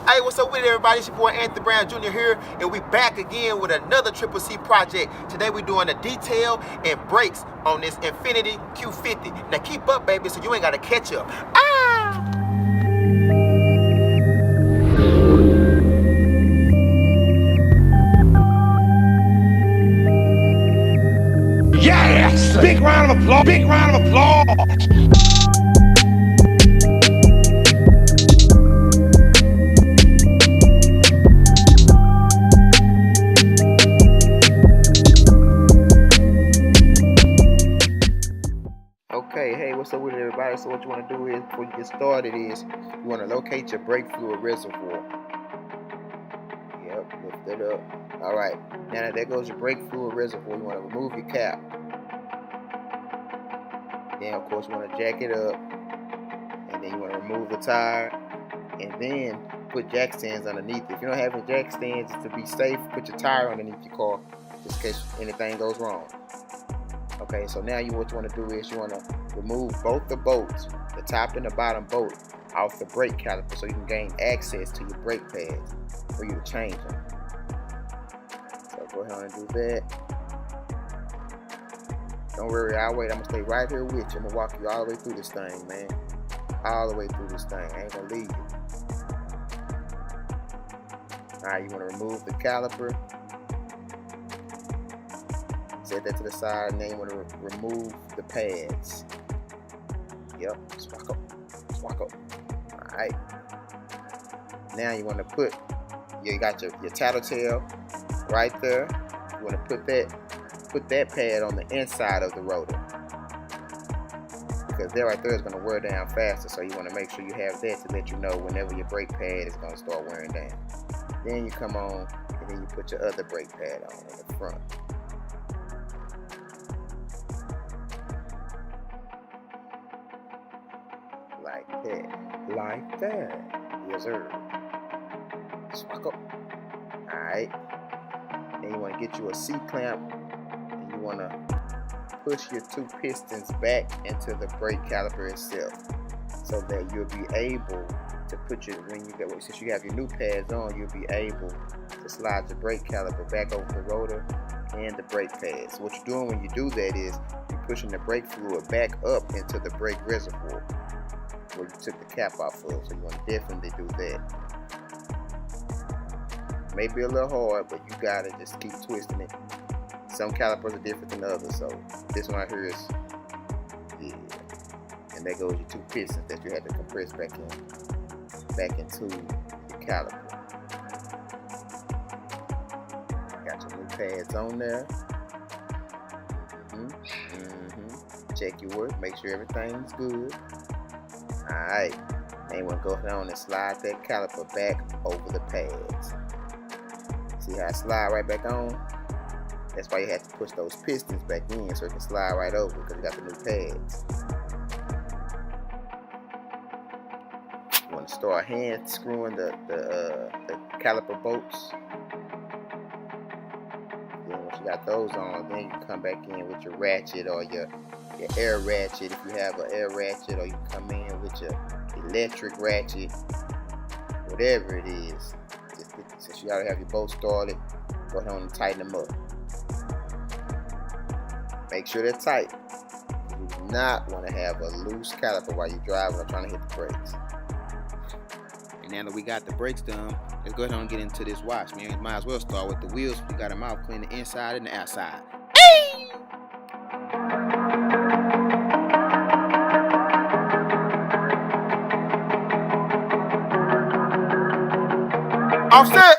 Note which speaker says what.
Speaker 1: Hey, what's up with it, everybody? It's your boy Anthony Brown Jr. here, and we back again with another Triple C project. Today we're doing the detail and brakes on this Infiniti Q50. Now keep up, baby, so you ain't gotta catch up.
Speaker 2: Yes! Big round of applause! Big round of applause!
Speaker 1: Okay, hey, what's up with it, everybody? So what you want to do is, before you get started, is you want to locate your brake fluid reservoir. Yep, lift it up. All right, now there goes your brake fluid reservoir. You want to remove your cap. Then, of course, you want to jack it up, and then you want to remove the tire, and then put jack stands underneath. If you don't have any jack stands, to be safe, put your tire underneath your car, just in case anything goes wrong. Okay, so now what you want to do is you want to remove both the bolts, the top and the bottom bolt, off the brake caliper so you can gain access to your brake pads for you to change them. So go ahead and do that. Don't worry, I'll wait. I'm going to stay right here with you. I'm going to walk you all the way through this thing, man. All the way through this thing. I ain't going to leave you. Alright, you want to remove the caliper. Set that to the side, and then you want to remove the pads. Yep, swap up. Alright. Now you want to you got your tattletale right there. You want to put that pad on the inside of the rotor, because that right there is going to wear down faster. So you want to make sure you have that to let you know whenever your brake pad is going to start wearing down. Then you come on, and then you put your other brake pad on in the front. Like that. Yes, sir. Swap up. Alright. Then you want to get you a C-clamp, and you want to push your two pistons back into the brake caliper itself, so that you'll be able to put since you have your new pads on, you'll be able to slide your brake caliper back over the rotor and the brake pads. So what you're doing when you do that is you're pushing the brake fluid back up into the brake reservoir where you took the cap off of. So you want to definitely do that. May be a little hard, but you gotta just keep twisting it. Some calipers are different than others, so this one right here is, yeah. And there goes your two pistons that you had to compress back into your caliper. Got your new pads on there. Check your work, make sure everything's good. Alright, then you want to go down and slide that caliper back over the pads. See how I slide right back on? That's why you have to push those pistons back in so it can slide right over, because you got the new pads. You want to start hand screwing the caliper bolts. Then once you got those on, then you come back in with your ratchet or your air ratchet, if you have an air ratchet, or you come in with your electric ratchet, whatever it is. Since you already have your bolts started, go ahead and tighten them up. Make sure they're tight. You do not want to have a loose caliper while you're driving or trying to hit the brakes. And now that we got the brakes done, let's go ahead and get into this wash, man. Might as well start with the wheels. You got them out, clean the inside and the outside. Hey! Offset!